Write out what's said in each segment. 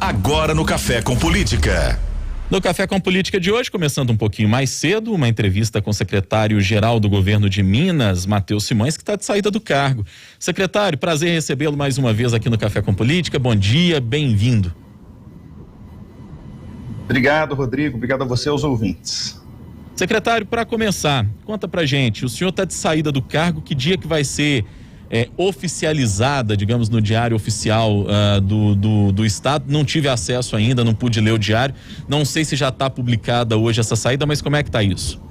Agora no Café com Política. No Café com Política de hoje, começando um pouquinho mais cedo, uma entrevista com o secretário-geral do governo de Minas, Matheus Simões, que está de saída do cargo. Secretário, prazer recebê-lo mais uma vez aqui no Café com Política. Bom dia, bem-vindo. Obrigado, Rodrigo. Obrigado a você e aos ouvintes. Secretário, para começar, conta pra gente, o senhor está de saída do cargo, que dia que vai ser oficializada, digamos, no diário oficial do Estado? Não tive acesso ainda, não pude ler o diário, não sei se já está publicada hoje essa saída, mas como é que está isso?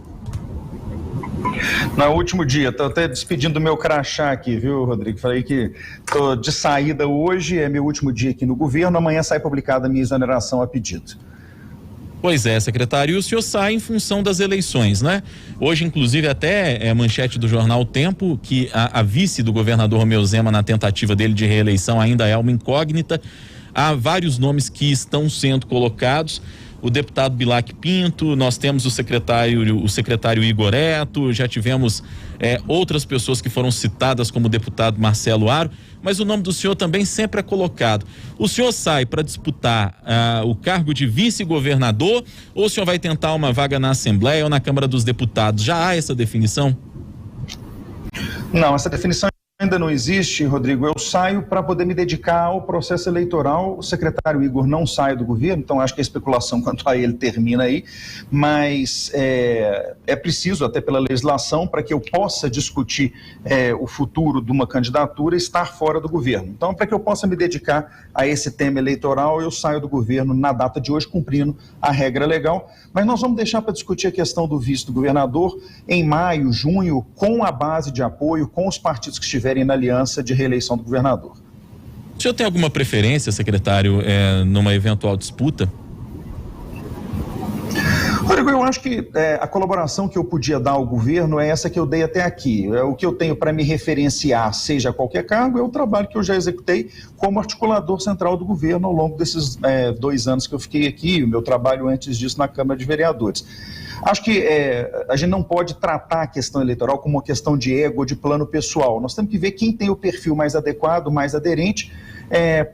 No último dia, estou até despedindo do meu crachá aqui, viu, Rodrigo? Falei que estou de saída hoje, é meu último dia aqui no governo, amanhã sai publicada a minha exoneração a pedido. Pois é, secretário, e o senhor sai em função das eleições, né? Hoje, inclusive, até manchete do jornal O Tempo, que a vice do governador Romeu Zema, na tentativa dele de reeleição, ainda é uma incógnita. Há vários nomes que estão sendo colocados. O deputado Bilac Pinto, nós temos o secretário Igor Eto, já tivemos outras pessoas que foram citadas como o deputado Marcelo Aro, mas o nome do senhor também sempre é colocado. O senhor sai para disputar o cargo de vice-governador ou o senhor vai tentar uma vaga na Assembleia ou na Câmara dos Deputados? Já há essa definição? Não, essa definição ainda não existe, Rodrigo. Eu saio para poder me dedicar ao processo eleitoral. O secretário Igor não sai do governo, então acho que a especulação quanto a ele termina aí, mas é preciso, até pela legislação, para que eu possa discutir o futuro de uma candidatura, estar fora do governo. Então, para que eu possa me dedicar a esse tema eleitoral, eu saio do governo na data de hoje, cumprindo a regra legal, mas nós vamos deixar para discutir a questão do vice do governador em maio, junho, com a base de apoio, com os partidos que estiverem na aliança de reeleição do governador. O senhor tem alguma preferência, secretário, numa eventual disputa? Rodrigo, eu acho que a colaboração que eu podia dar ao governo é essa que eu dei até aqui. O que eu tenho para me referenciar, seja qualquer cargo, é o trabalho que eu já executei como articulador central do governo ao longo desses 2 anos que eu fiquei aqui, o meu trabalho antes disso na Câmara de Vereadores. Acho que a gente não pode tratar a questão eleitoral como uma questão de ego ou de plano pessoal. Nós temos que ver quem tem o perfil mais adequado, mais aderente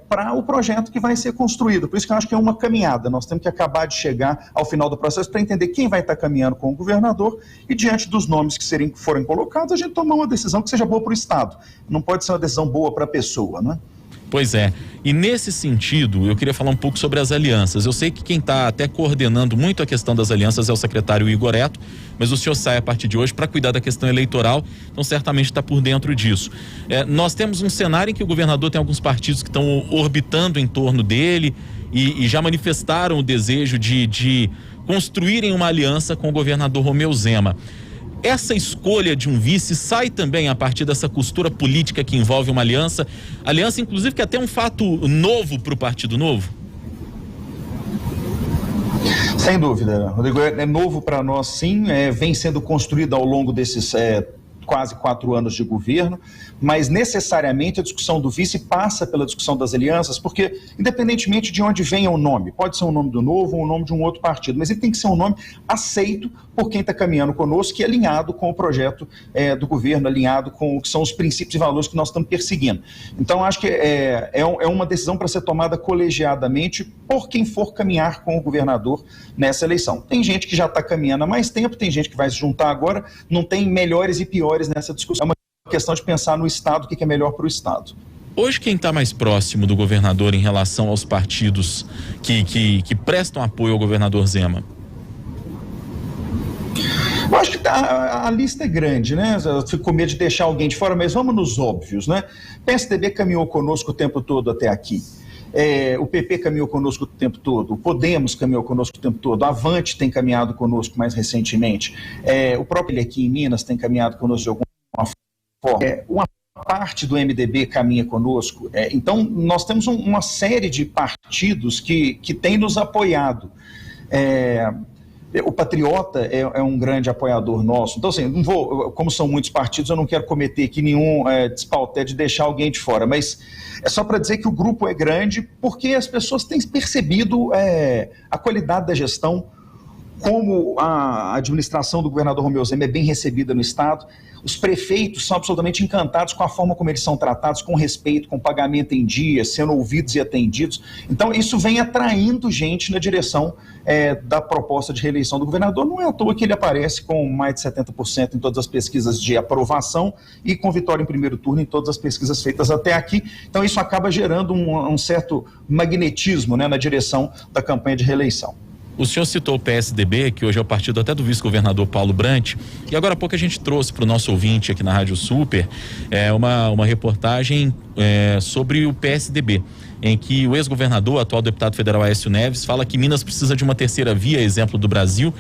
para o projeto que vai ser construído. Por isso que eu acho que é uma caminhada. Nós temos que acabar de chegar ao final do processo para entender quem vai estar caminhando com o governador e, diante dos nomes que forem colocados, a gente tomar uma decisão que seja boa para o Estado. Não pode ser uma decisão boa para a pessoa, né? Pois é, e nesse sentido eu queria falar um pouco sobre as alianças. Eu sei que quem está até coordenando muito a questão das alianças é o secretário Igor Eto, mas o senhor sai a partir de hoje para cuidar da questão eleitoral, então certamente está por dentro disso. Nós temos um cenário em que o governador tem alguns partidos que estão orbitando em torno dele e já manifestaram o desejo de construírem uma aliança com o governador Romeu Zema. Essa escolha de um vice sai também a partir dessa costura política que envolve uma aliança inclusive que é até um fato novo para o Partido Novo? Sem dúvida, Rodrigo, é novo para nós sim, vem sendo construído ao longo desses quase 4 anos de governo, mas necessariamente a discussão do vice passa pela discussão das alianças, porque independentemente de onde venha o nome, pode ser o nome do Novo ou o nome de um outro partido, mas ele tem que ser um nome aceito por quem está caminhando conosco e alinhado com o projeto do governo, alinhado com o que são os princípios e valores que nós estamos perseguindo. Então acho que é uma decisão para ser tomada colegiadamente por quem for caminhar com o governador nessa eleição. Tem gente que já está caminhando há mais tempo, tem gente que vai se juntar agora, não tem melhores e piores nessa discussão. É uma questão de pensar no Estado, o que é melhor para o Estado. Hoje quem está mais próximo do governador em relação aos partidos que prestam apoio ao governador Zema? Eu acho que a lista é grande, né? Eu fico com medo de deixar alguém de fora, mas vamos nos óbvios, né? O PSDB caminhou conosco o tempo todo até aqui. O PP caminhou conosco o tempo todo, o Podemos caminhou conosco o tempo todo, a Avante tem caminhado conosco mais recentemente, o próprio aqui em Minas tem caminhado conosco de alguma forma, uma parte do MDB caminha conosco, então nós temos uma série de partidos que tem nos apoiado. O Patriota é um grande apoiador nosso. Então, assim, não vou, como são muitos partidos, eu não quero cometer aqui nenhum despauté de deixar alguém de fora, mas é só para dizer que o grupo é grande porque as pessoas têm percebido a qualidade da gestão, como a administração do governador Romeu Zema é bem recebida no Estado. Os prefeitos são absolutamente encantados com a forma como eles são tratados, com respeito, com pagamento em dia, sendo ouvidos e atendidos. Então, isso vem atraindo gente na direção da proposta de reeleição do governador. Não é à toa que ele aparece com mais de 70% em todas as pesquisas de aprovação e com vitória em primeiro turno em todas as pesquisas feitas até aqui. Então, isso acaba gerando um certo magnetismo, né, na direção da campanha de reeleição. O senhor citou o PSDB, que hoje é o partido até do vice-governador Paulo Brandt, e agora há pouco a gente trouxe para o nosso ouvinte aqui na Rádio Super uma reportagem sobre o PSDB, em que o ex-governador, atual deputado federal Aécio Neves, fala que Minas precisa de uma terceira via, exemplo do Brasil,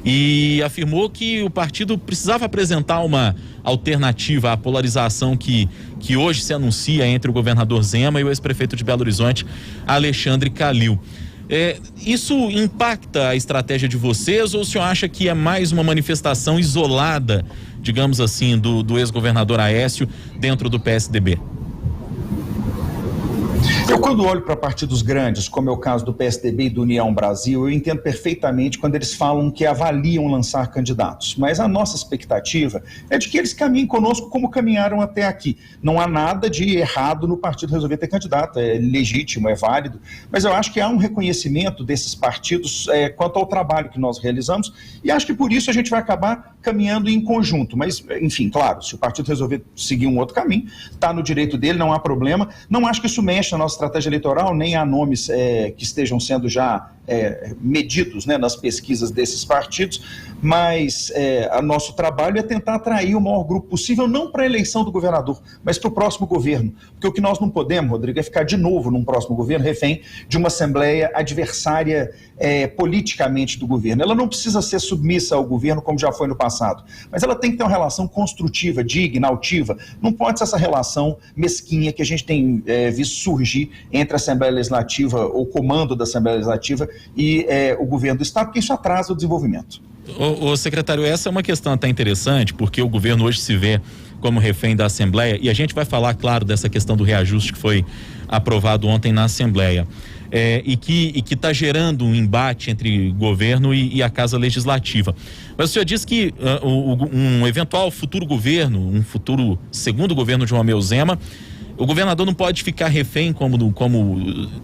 e afirmou que o partido precisava apresentar uma alternativa à polarização que hoje se anuncia entre o governador Zema e o ex-prefeito de Belo Horizonte, Alexandre Calil. Isso impacta a estratégia de vocês, ou o senhor acha que é mais uma manifestação isolada, digamos assim, do ex-governador Aécio dentro do PSDB? Eu, quando olho para partidos grandes, como é o caso do PSDB e do União Brasil, eu entendo perfeitamente quando eles falam que avaliam lançar candidatos. Mas a nossa expectativa é de que eles caminhem conosco como caminharam até aqui. Não há nada de errado no partido resolver ter candidato, é legítimo, é válido, mas eu acho que há um reconhecimento desses partidos quanto ao trabalho que nós realizamos, e acho que por isso a gente vai acabar caminhando em conjunto. Mas, enfim, claro, se o partido resolver seguir um outro caminho, está no direito dele, não há problema. Não acho que isso mexa na nossa estratégia eleitoral, nem há nomes que estejam sendo já medidos, né, nas pesquisas desses partidos, mas o nosso trabalho é tentar atrair o maior grupo possível, não para a eleição do governador, mas para o próximo governo. Porque o que nós não podemos, Rodrigo, é ficar de novo num próximo governo refém de uma assembleia adversária politicamente do governo. Ela não precisa ser submissa ao governo como já foi no passado, mas ela tem que ter uma relação construtiva, digna, altiva. Não pode ser essa relação mesquinha que a gente tem visto surgir entre a Assembleia Legislativa, ou o comando da Assembleia Legislativa e o governo do Estado, porque isso atrasa o desenvolvimento. Ô secretário, essa é uma questão até interessante, porque o governo hoje se vê como refém da Assembleia, e a gente vai falar, claro, dessa questão do reajuste que foi aprovado ontem na Assembleia, e que está gerando um embate entre governo e a Casa Legislativa. Mas o senhor disse que um eventual futuro governo, um futuro segundo governo de Romeu Zema, o governador não pode ficar refém como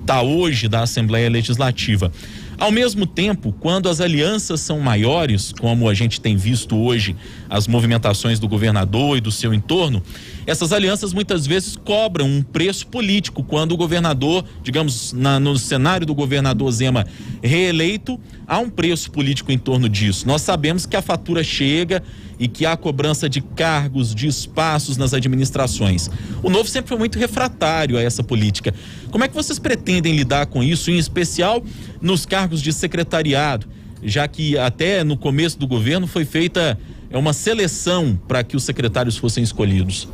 está hoje da Assembleia Legislativa. Ao mesmo tempo, quando as alianças são maiores, como a gente tem visto hoje as movimentações do governador e do seu entorno, essas alianças muitas vezes cobram um preço político. Quando o governador, digamos, no cenário do governador Zema reeleito, há um preço político em torno disso. Nós sabemos que a fatura chega e que há cobrança de cargos, de espaços nas administrações. O Novo sempre foi muito refratário a essa política. Como é que vocês pretendem lidar com isso, em especial nos cargos de secretariado, já que até no começo do governo foi feita uma seleção para que os secretários fossem escolhidos?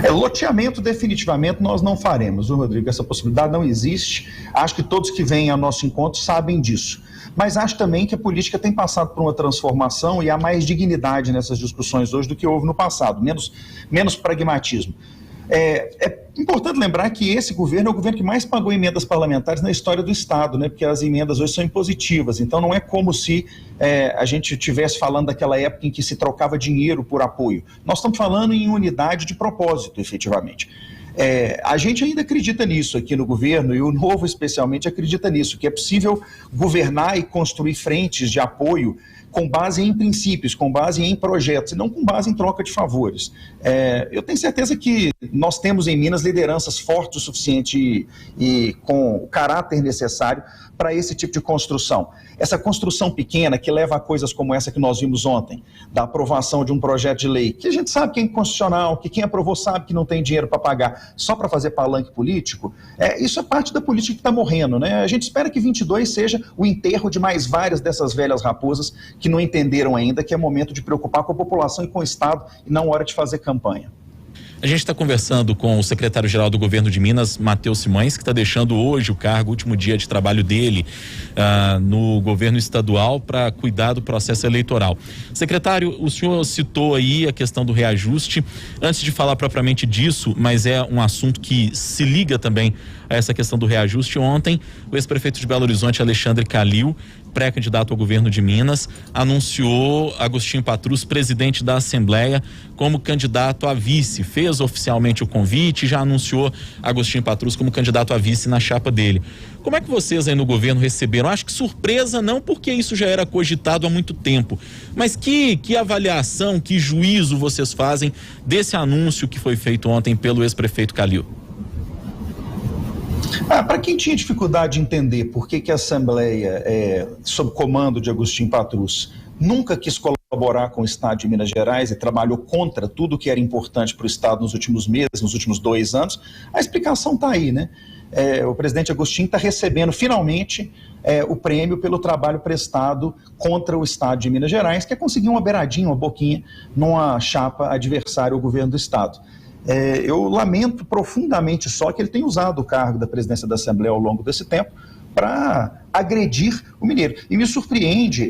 Loteamento definitivamente nós não faremos, viu, Rodrigo? Essa possibilidade não existe. Acho que todos que vêm ao nosso encontro sabem disso. Mas acho também que a política tem passado por uma transformação e há mais dignidade nessas discussões hoje do que houve no passado, menos pragmatismo. É importante lembrar que esse governo é o governo que mais pagou emendas parlamentares na história do Estado, né? Porque as emendas hoje são impositivas, então não é como se a gente estivesse falando daquela época em que se trocava dinheiro por apoio. Nós estamos falando em unidade de propósito, efetivamente. A gente ainda acredita nisso aqui no governo, e o Novo especialmente acredita nisso, que é possível governar e construir frentes de apoio com base em princípios, com base em projetos, e não com base em troca de favores. Eu tenho certeza que nós temos em Minas lideranças fortes o suficiente e com o caráter necessário para esse tipo de construção. Essa construção pequena que leva a coisas como essa que nós vimos ontem, da aprovação de um projeto de lei, que a gente sabe que é inconstitucional, que quem aprovou sabe que não tem dinheiro para pagar, só para fazer palanque político, isso é parte da política que está morrendo, né? A gente espera que 22 seja o enterro de mais várias dessas velhas raposas que não entenderam ainda que é momento de preocupar com a população e com o Estado e não hora de fazer campanha. A gente está conversando com o secretário-geral do governo de Minas, Matheus Simões, que está deixando hoje o cargo, o último dia de trabalho dele no governo estadual para cuidar do processo eleitoral. Secretário, o senhor citou aí a questão do reajuste. Antes de falar propriamente disso, mas é um assunto que se liga também a essa questão do reajuste. Ontem, o ex-prefeito de Belo Horizonte, Alexandre Calil, pré-candidato ao governo de Minas, anunciou Agostinho Patrus, presidente da Assembleia, como candidato a vice. Fez oficialmente o convite, já anunciou Agostinho Patrus como candidato a vice na chapa dele. Como é que vocês aí no governo receberam? Acho que surpresa não, porque isso já era cogitado há muito tempo, mas que avaliação, que juízo vocês fazem desse anúncio que foi feito ontem pelo ex-prefeito Calil? Para quem tinha dificuldade de entender por que a Assembleia, sob comando de Agostinho Patrus, nunca quis colaborar com o Estado de Minas Gerais e trabalhou contra tudo que era importante para o Estado nos últimos meses, nos últimos 2 anos, a explicação está aí, né? O presidente Agostinho está recebendo finalmente o prêmio pelo trabalho prestado contra o Estado de Minas Gerais, que é conseguir uma beiradinha, uma boquinha, numa chapa adversária ao governo do Estado. Eu lamento profundamente só que ele tenha usado o cargo da presidência da Assembleia ao longo desse tempo para agredir o mineiro. E me surpreende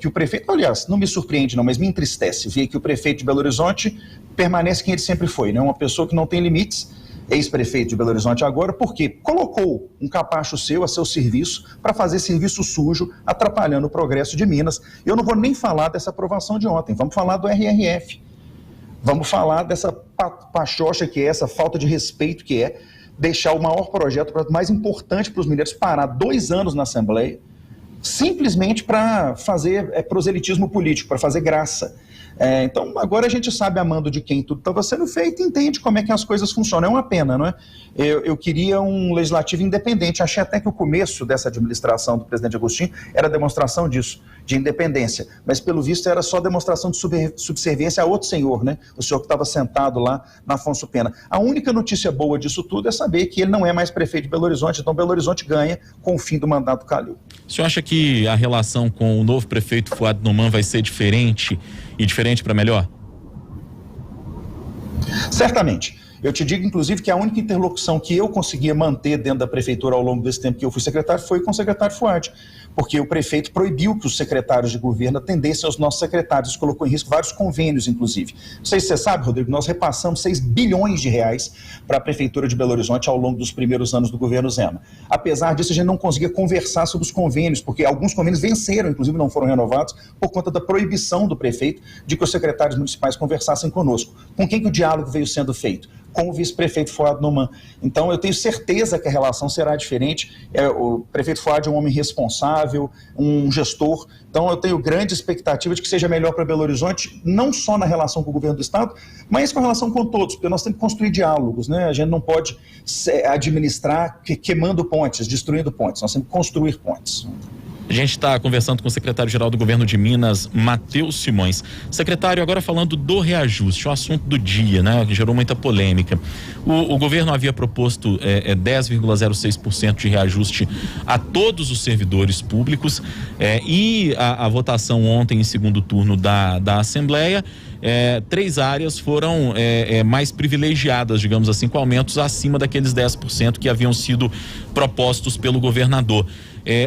que o prefeito, aliás, não me surpreende não, mas me entristece ver que o prefeito de Belo Horizonte permanece quem ele sempre foi, né? Uma pessoa que não tem limites, ex-prefeito de Belo Horizonte agora, porque colocou um capacho seu a seu serviço para fazer serviço sujo, atrapalhando o progresso de Minas. Eu não vou nem falar dessa aprovação de ontem, vamos falar do RRF. Vamos falar dessa pachocha que é, essa falta de respeito que é deixar o maior projeto, mais importante para os mineiros, parar 2 anos na Assembleia, simplesmente para fazer proselitismo político, para fazer graça. Então, agora a gente sabe a mando de quem tudo estava sendo feito e entende como é que as coisas funcionam. É uma pena, não é? Eu queria um legislativo independente. Achei até que o começo dessa administração do presidente Agostinho era demonstração disso, de independência. Mas, pelo visto, era só demonstração de subserviência a outro senhor, né? O senhor que estava sentado lá na Afonso Pena. A única notícia boa disso tudo é saber que ele não é mais prefeito de Belo Horizonte, então Belo Horizonte ganha com o fim do mandato do Calil. O senhor acha que a relação com o novo prefeito Fuad Numan vai ser diferente e diferente para melhor? Certamente. Eu te digo, inclusive, que a única interlocução que eu conseguia manter dentro da prefeitura ao longo desse tempo que eu fui secretário foi com o secretário Fuad, porque o prefeito proibiu que os secretários de governo atendessem aos nossos secretários. Isso colocou em risco vários convênios, inclusive. Não sei se você sabe, Rodrigo, nós repassamos 6 bilhões de reais para a prefeitura de Belo Horizonte ao longo dos primeiros anos do governo Zema. Apesar disso, a gente não conseguia conversar sobre os convênios, porque alguns convênios venceram, inclusive não foram renovados, por conta da proibição do prefeito de que os secretários municipais conversassem conosco. Com quem que o diálogo veio sendo feito? Com o vice-prefeito Fuad Numan. Então, eu tenho certeza que a relação será diferente. O prefeito Fuad é um homem responsável, um gestor. Então, eu tenho grande expectativa de que seja melhor para Belo Horizonte, não só na relação com o governo do Estado, mas com a relação com todos, porque nós temos que construir diálogos, né? A gente não pode administrar queimando pontes, destruindo pontes. Nós temos que construir pontes. A gente está conversando com o secretário-geral do governo de Minas, Matheus Simões. Secretário, agora falando do reajuste, o assunto do dia, né? Que gerou muita polêmica. O governo havia proposto 10,06% de reajuste a todos os servidores públicos e a votação ontem em segundo turno da Assembleia, 3 áreas foram mais privilegiadas, digamos assim, com aumentos acima daqueles 10% que haviam sido propostos pelo governador.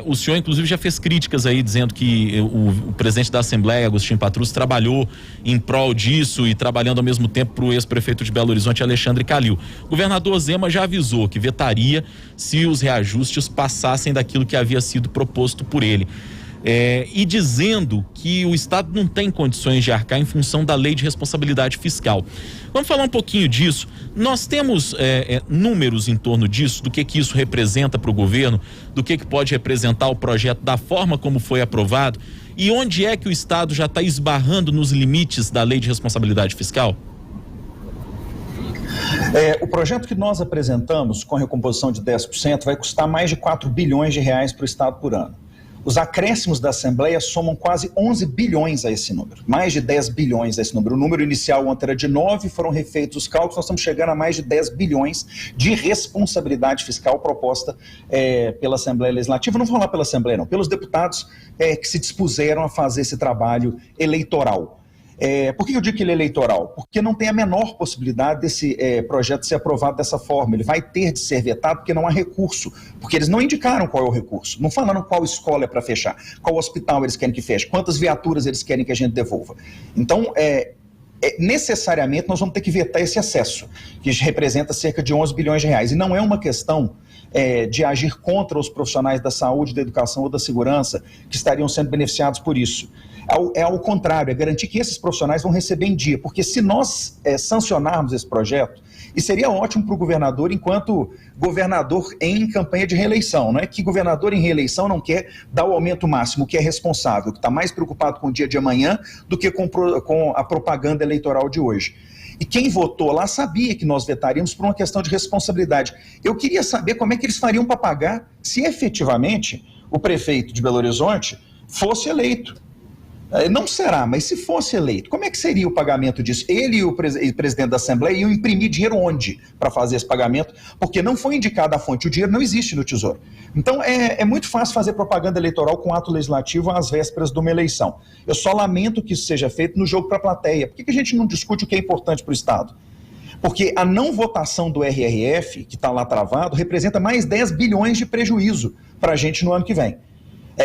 O senhor, inclusive, já fez críticas aí, dizendo que o presidente da Assembleia, Agostinho Patrus, trabalhou em prol disso e trabalhando ao mesmo tempo para o ex-prefeito de Belo Horizonte, Alexandre Calil. O governador Zema já avisou que vetaria se os reajustes passassem daquilo que havia sido proposto por ele. E dizendo que o Estado não tem condições de arcar em função da lei de responsabilidade fiscal. Vamos falar um pouquinho disso. Nós temos números em torno disso, do que isso representa para o governo, do que pode representar o projeto, da forma como foi aprovado, e onde é que o Estado já está esbarrando nos limites da lei de responsabilidade fiscal? O projeto que nós apresentamos, com a recomposição de 10%, vai custar mais de 4 bilhões de reais para o Estado por ano. Os acréscimos da Assembleia somam quase 11 bilhões a esse número, mais de 10 bilhões a esse número. O número inicial ontem era de 9, foram refeitos os cálculos, nós estamos chegando a mais de 10 bilhões de responsabilidade fiscal proposta pela Assembleia Legislativa. Não vou falar pela Assembleia não, pelos deputados que se dispuseram a fazer esse trabalho eleitoral. Por que eu digo que ele é eleitoral? Porque não tem a menor possibilidade desse projeto ser aprovado dessa forma. Ele vai ter de ser vetado porque não há recurso, porque eles não indicaram qual é o recurso, não falaram qual escola é para fechar, qual hospital eles querem que feche, quantas viaturas eles querem que a gente devolva. Então, necessariamente nós vamos ter que vetar esse excesso, que representa cerca de 11 bilhões de reais. E não é uma questão de agir contra os profissionais da saúde, da educação ou da segurança que estariam sendo beneficiados por isso. É ao contrário, é garantir que esses profissionais vão receber em dia, porque se nós sancionarmos esse projeto, e seria ótimo para o governador enquanto governador em campanha de reeleição, não é que governador em reeleição não quer dar o aumento máximo, que é responsável, que está mais preocupado com o dia de amanhã do que com a propaganda eleitoral de hoje. E quem votou lá sabia que nós vetaríamos por uma questão de responsabilidade. Eu queria saber como é que eles fariam para pagar se efetivamente o prefeito de Belo Horizonte fosse eleito. Não será, mas se fosse eleito, como é que seria o pagamento disso? Ele e o presidente da Assembleia iam imprimir dinheiro onde para fazer esse pagamento? Porque não foi indicada a fonte, o dinheiro não existe no Tesouro. Então é muito fácil fazer propaganda eleitoral com ato legislativo às vésperas de uma eleição. Eu só lamento que isso seja feito no jogo para a plateia. Por que a gente não discute o que é importante para o Estado? Porque a não votação do RRF, que está lá travado, representa mais 10 bilhões de prejuízo para a gente no ano que vem.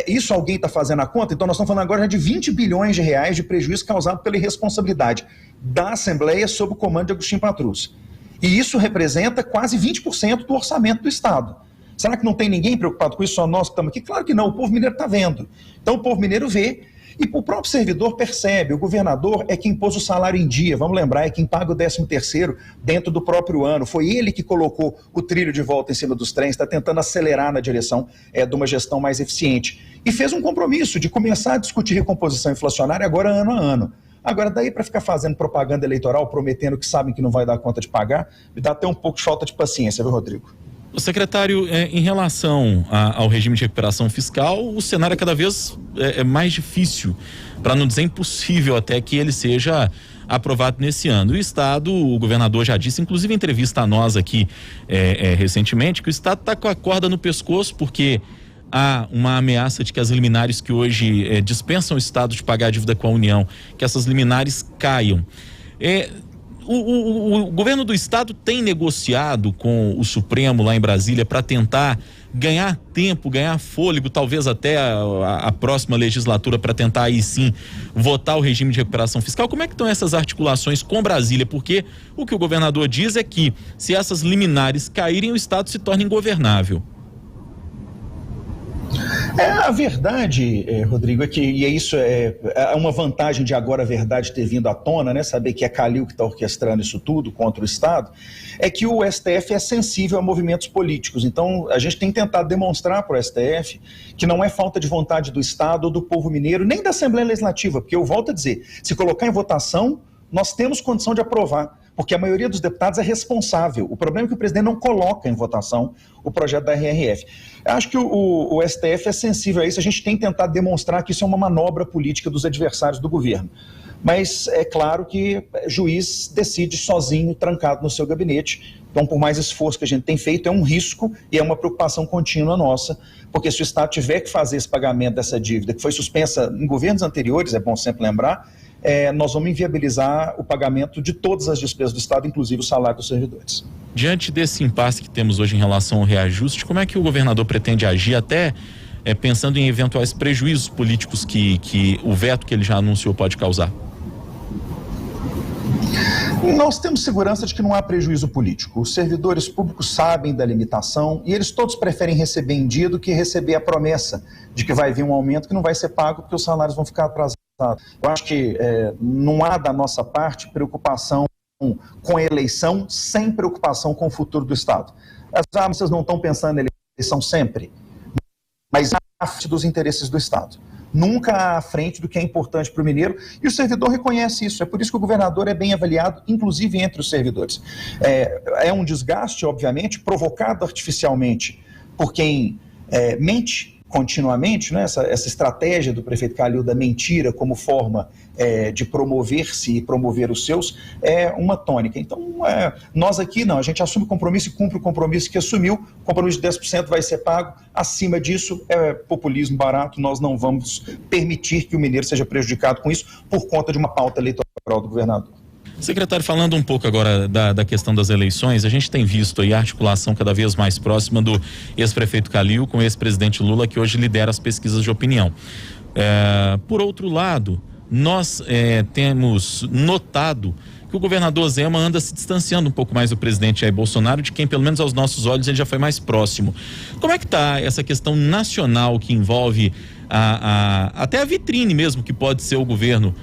Isso alguém está fazendo a conta? Então nós estamos falando agora de 20 bilhões de reais de prejuízo causado pela irresponsabilidade da Assembleia sob o comando de Agostinho Patrus. E isso representa quase 20% do orçamento do Estado. Será que não tem ninguém preocupado com isso, só nós que estamos aqui? Claro que não, o povo mineiro está vendo. Então o povo mineiro vê e o próprio servidor percebe, o governador é quem pôs o salário em dia, vamos lembrar, é quem paga o 13º dentro do próprio ano, foi ele que colocou o trilho de volta em cima dos trens, está tentando acelerar na direção de uma gestão mais eficiente. E fez um compromisso de começar a discutir recomposição inflacionária agora ano a ano. Agora, daí para ficar fazendo propaganda eleitoral, prometendo que sabem que não vai dar conta de pagar, me dá até um pouco de falta de paciência, viu, Rodrigo? O secretário, em relação ao regime de recuperação fiscal, o cenário é cada vez mais difícil, para não dizer impossível até que ele seja aprovado nesse ano. O Estado, o governador já disse, inclusive em entrevista a nós aqui recentemente, que o Estado está com a corda no pescoço porque há uma ameaça de que as liminares que hoje dispensam o Estado de pagar a dívida com a União, que essas liminares caiam. O governo do Estado tem negociado com o Supremo lá em Brasília para tentar ganhar tempo, ganhar fôlego, talvez até a próxima legislatura, para tentar aí sim votar o regime de recuperação fiscal. Como é que estão essas articulações com Brasília? Porque o que o governador diz é que se essas liminares caírem, o Estado se torna ingovernável. A verdade, Rodrigo, é que, isso é uma vantagem de agora a verdade ter vindo à tona, né? Saber que é Calil que está orquestrando isso tudo contra o Estado, é que o STF é sensível a movimentos políticos. Então, a gente tem tentado demonstrar para o STF que não é falta de vontade do Estado ou do povo mineiro, nem da Assembleia Legislativa, porque eu volto a dizer, se colocar em votação, nós temos condição de aprovar, porque a maioria dos deputados é responsável. O problema é que o presidente não coloca em votação o projeto da RRF. Eu acho que o STF é sensível a isso, a gente tem tentado demonstrar que isso é uma manobra política dos adversários do governo. Mas é claro que juiz decide sozinho, trancado no seu gabinete. Então, por mais esforço que a gente tem feito, é um risco e é uma preocupação contínua nossa, porque se o Estado tiver que fazer esse pagamento dessa dívida, que foi suspensa em governos anteriores, é bom sempre lembrar, nós vamos inviabilizar o pagamento de todas as despesas do Estado, inclusive o salário dos servidores. Diante desse impasse que temos hoje em relação ao reajuste, como é que o governador pretende agir, até pensando em eventuais prejuízos políticos que o veto que ele já anunciou pode causar? Nós temos segurança de que não há prejuízo político. Os servidores públicos sabem da limitação e eles todos preferem receber em dia do que receber a promessa de que vai vir um aumento que não vai ser pago porque os salários vão ficar atrasados. Eu acho que não há da nossa parte preocupação com a eleição sem preocupação com o futuro do Estado. Vocês não estão pensando em eleição sempre, mas à frente dos interesses do Estado. Nunca à frente do que é importante para o mineiro, e o servidor reconhece isso. É por isso que o governador é bem avaliado, inclusive entre os servidores. É um desgaste, obviamente, provocado artificialmente por quem mente continuamente, né? Essa estratégia do prefeito Calil da mentira como forma de promover-se e promover os seus é uma tônica. Então, nós aqui não, a gente assume o compromisso e cumpre o compromisso que assumiu, o compromisso de 10% vai ser pago, acima disso é populismo barato, nós não vamos permitir que o mineiro seja prejudicado com isso por conta de uma pauta eleitoral do governador. Secretário, falando um pouco agora da questão das eleições, a gente tem visto aí a articulação cada vez mais próxima do ex-prefeito Calil com o ex-presidente Lula, que hoje lidera as pesquisas de opinião. Por outro lado, nós temos notado que o governador Zema anda se distanciando um pouco mais do presidente Jair Bolsonaro, de quem, pelo menos aos nossos olhos, ele já foi mais próximo. Como é que está essa questão nacional que envolve até a vitrine mesmo, que pode ser o governo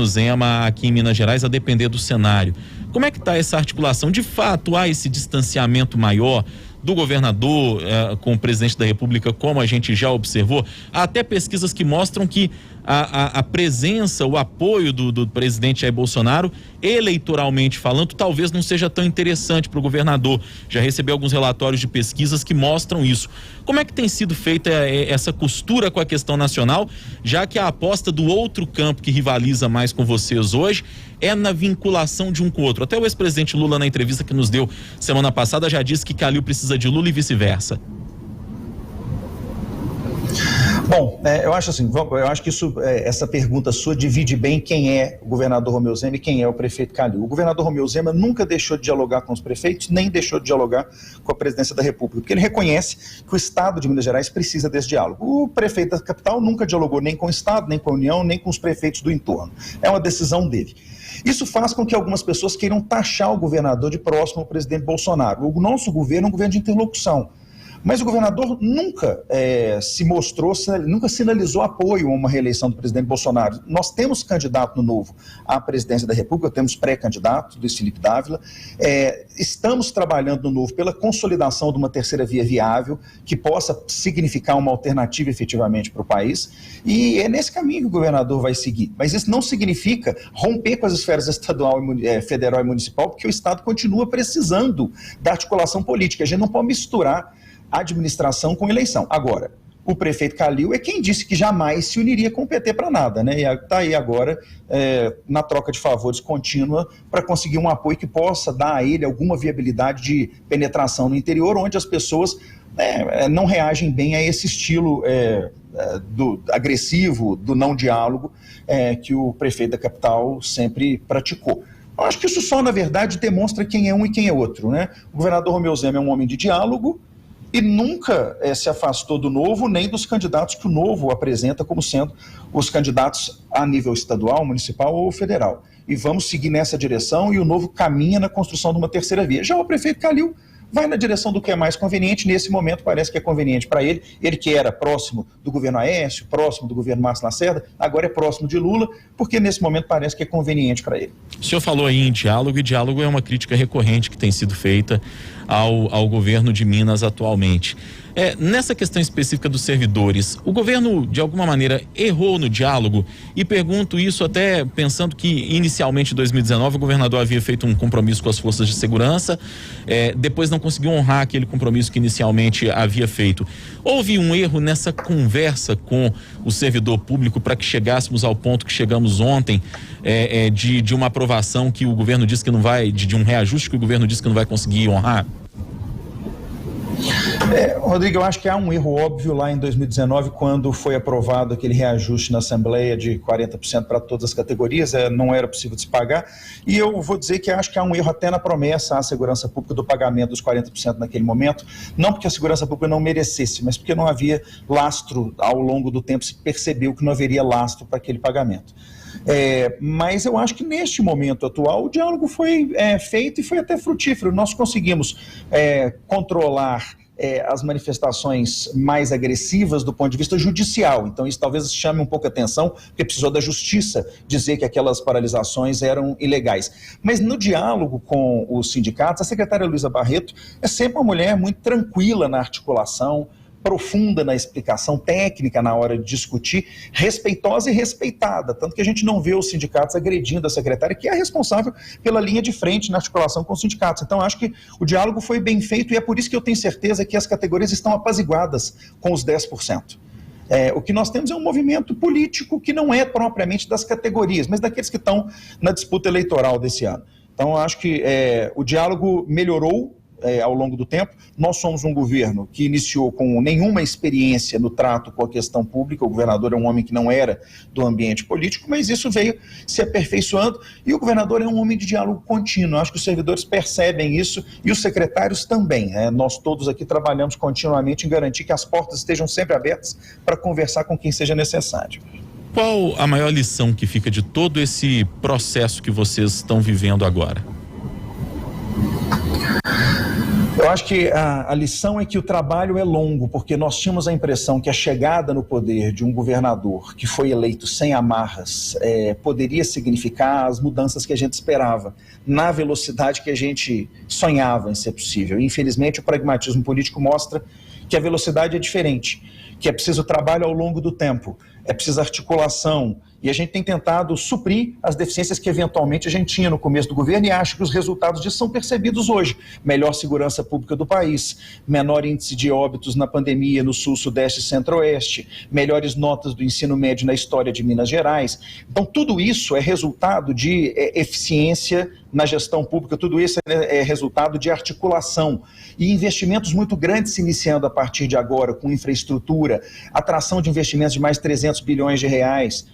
Zema aqui em Minas Gerais, a depender do cenário? Como é que está essa articulação? De fato, há esse distanciamento maior do governador com o presidente da República, como a gente já observou? Há até pesquisas que mostram que a presença, o apoio do presidente Jair Bolsonaro, eleitoralmente falando, talvez não seja tão interessante para o governador. Já recebi alguns relatórios de pesquisas que mostram isso. Como é que tem sido feita essa costura com a questão nacional, já que a aposta do outro campo que rivaliza mais com vocês hoje é na vinculação de um com o outro? Até o ex-presidente Lula, na entrevista que nos deu semana passada, já disse que Calil precisa de Lula e vice-versa. Bom, eu acho que essa pergunta sua divide bem quem é o governador Romeu Zema e quem é o prefeito Calil. O governador Romeu Zema nunca deixou de dialogar com os prefeitos, nem deixou de dialogar com a presidência da República, porque ele reconhece que o Estado de Minas Gerais precisa desse diálogo. O prefeito da capital nunca dialogou nem com o Estado, nem com a União, nem com os prefeitos do entorno. É uma decisão dele. Isso faz com que algumas pessoas queiram taxar o governador de próximo ao presidente Bolsonaro. O nosso governo é um governo de interlocução. Mas o governador nunca nunca sinalizou apoio a uma reeleição do presidente Bolsonaro. Nós temos candidato no Novo à presidência da República, temos pré-candidato, Luiz Felipe Dávila. Estamos trabalhando no Novo pela consolidação de uma terceira via viável, que possa significar uma alternativa efetivamente para o país. E é nesse caminho que o governador vai seguir. Mas isso não significa romper com as esferas estadual, federal e municipal, porque o Estado continua precisando da articulação política. A gente não pode misturar administração com eleição. Agora, o prefeito Calil é quem disse que jamais se uniria com o PT para nada, né? E está aí agora na troca de favores contínua para conseguir um apoio que possa dar a ele alguma viabilidade de penetração no interior, onde as pessoas não reagem bem a esse estilo agressivo, do não diálogo que o prefeito da capital sempre praticou. Eu acho que isso só, na verdade, demonstra quem é um e quem é outro, né? O governador Romeu Zema é um homem de diálogo, e nunca se afastou do Novo, nem dos candidatos que o Novo apresenta como sendo os candidatos a nível estadual, municipal ou federal. E vamos seguir nessa direção, e o Novo caminha na construção de uma terceira via. Já o prefeito Calil vai na direção do que é mais conveniente. Nesse momento parece que é conveniente para ele. Ele que era próximo do governo Aécio, próximo do governo Márcio Lacerda, agora é próximo de Lula, porque nesse momento parece que é conveniente para ele. O senhor falou aí em diálogo, e diálogo é uma crítica recorrente que tem sido feita ao governo de Minas atualmente. Nessa questão específica dos servidores, o governo, de alguma maneira, errou no diálogo? E pergunto isso até pensando que, inicialmente, em 2019, o governador havia feito um compromisso com as forças de segurança, depois não conseguiu honrar aquele compromisso que inicialmente havia feito. Houve um erro nessa conversa com o servidor público para que chegássemos ao ponto que chegamos ontem, de uma aprovação que o governo disse que não vai, de um reajuste que o governo disse que não vai conseguir honrar? Rodrigo, eu acho que há um erro óbvio lá em 2019, quando foi aprovado aquele reajuste na Assembleia de 40% para todas as categorias, não era possível de se pagar, e eu vou dizer que acho que há um erro até na promessa à segurança pública do pagamento dos 40% naquele momento, não porque a segurança pública não merecesse, mas porque não havia lastro. Ao longo do tempo se percebeu que não haveria lastro para aquele pagamento. Mas eu acho que neste momento atual o diálogo foi feito e foi até frutífero. Nós conseguimos controlar as manifestações mais agressivas do ponto de vista judicial. Então isso talvez chame um pouco a atenção, porque precisou da justiça dizer que aquelas paralisações eram ilegais. Mas no diálogo com os sindicatos, a secretária Luísa Barreto é sempre uma mulher muito tranquila na articulação, profunda na explicação técnica na hora de discutir, respeitosa e respeitada, tanto que a gente não vê os sindicatos agredindo a secretária, que é responsável pela linha de frente na articulação com os sindicatos. Então acho que o diálogo foi bem feito, e é por isso que eu tenho certeza que as categorias estão apaziguadas com os 10%. O que nós temos é um movimento político que não é propriamente das categorias, mas daqueles que estão na disputa eleitoral desse ano. Então acho que o diálogo melhorou ao longo do tempo. Nós somos um governo que iniciou com nenhuma experiência no trato com a questão pública. O governador é um homem que não era do ambiente político, mas isso veio se aperfeiçoando, e o governador é um homem de diálogo contínuo. Acho que os servidores percebem isso, e os secretários também. Nós todos aqui trabalhamos continuamente em garantir que as portas estejam sempre abertas para conversar com quem seja necessário. Qual a maior lição que fica de todo esse processo que vocês estão vivendo agora? Eu acho que a lição é que o trabalho é longo, porque nós tínhamos a impressão que a chegada no poder de um governador que foi eleito sem amarras poderia significar as mudanças que a gente esperava, na velocidade que a gente sonhava em ser possível. Infelizmente, o pragmatismo político mostra que a velocidade é diferente, que é preciso trabalho ao longo do tempo, é preciso articulação, e a gente tem tentado suprir as deficiências que eventualmente a gente tinha no começo do governo, e acho que os resultados disso são percebidos hoje. Melhor segurança pública do país, menor índice de óbitos na pandemia no Sul, Sudeste e Centro-Oeste, melhores notas do ensino médio na história de Minas Gerais. Então, tudo isso é resultado de eficiência na gestão pública, tudo isso é resultado de articulação e investimentos muito grandes se iniciando a partir de agora, com infraestrutura, atração de investimentos de mais 300 bilhões de reais,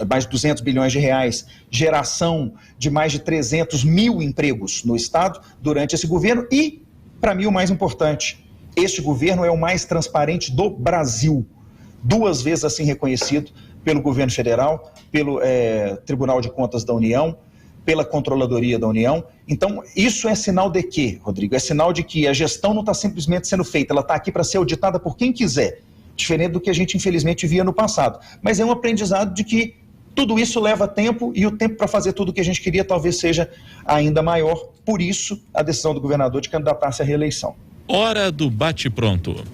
mais de 200 bilhões de reais, geração de mais de 300 mil empregos no Estado durante esse governo e, para mim, o mais importante, este governo é o mais transparente do Brasil, 2 vezes assim reconhecido pelo governo federal, pelo Tribunal de Contas da União, pela Controladoria da União. Então, isso é sinal de quê, Rodrigo? É sinal de que a gestão não está simplesmente sendo feita, ela está aqui para ser auditada por quem quiser, diferente do que a gente infelizmente via no passado. Mas é um aprendizado de que tudo isso leva tempo e o tempo para fazer tudo o que a gente queria talvez seja ainda maior. Por isso, a decisão do governador de candidatar-se à reeleição. Hora do bate-pronto.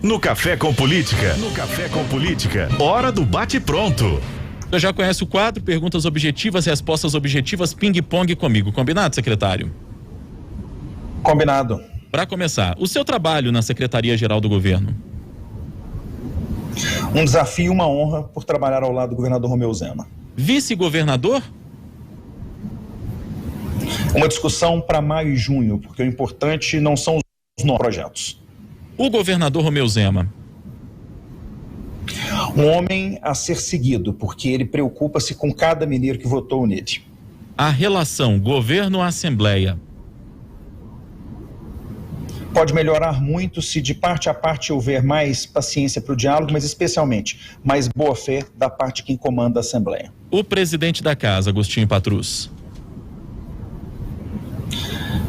No Café com Política. No Café com Política. Hora do bate-pronto. Você já conhece o quadro, perguntas objetivas, respostas objetivas, ping-pong comigo. Combinado, secretário? Combinado. Para começar, o seu trabalho na Secretaria-Geral do Governo? Um desafio e uma honra por trabalhar ao lado do governador Romeu Zema. Vice-governador? Uma discussão para maio e junho, porque o importante não são os novos projetos. O governador Romeu Zema? Um homem a ser seguido, porque ele preocupa-se com cada mineiro que votou nele. A relação governo-assembleia? Pode melhorar muito se de parte a parte houver mais paciência para o diálogo, mas especialmente mais boa-fé da parte de quem comanda a Assembleia. O presidente da casa, Agostinho Patrus?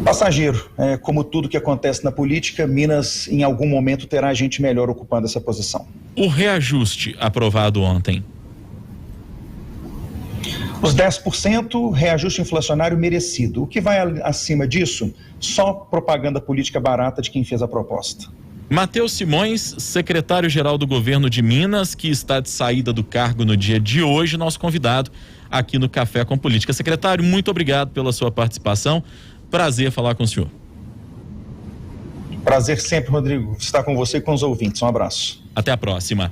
Passageiro, como tudo que acontece na política, Minas em algum momento terá gente melhor ocupando essa posição. O reajuste aprovado ontem? Os 10%, reajuste inflacionário merecido. O que vai acima disso, só propaganda política barata de quem fez a proposta. Matheus Simões, secretário-geral do governo de Minas, que está de saída do cargo no dia de hoje, nosso convidado aqui no Café com Política. Secretário, muito obrigado pela sua participação. Prazer falar com o senhor. Prazer sempre, Rodrigo, estar com você e com os ouvintes. Um abraço. Até a próxima.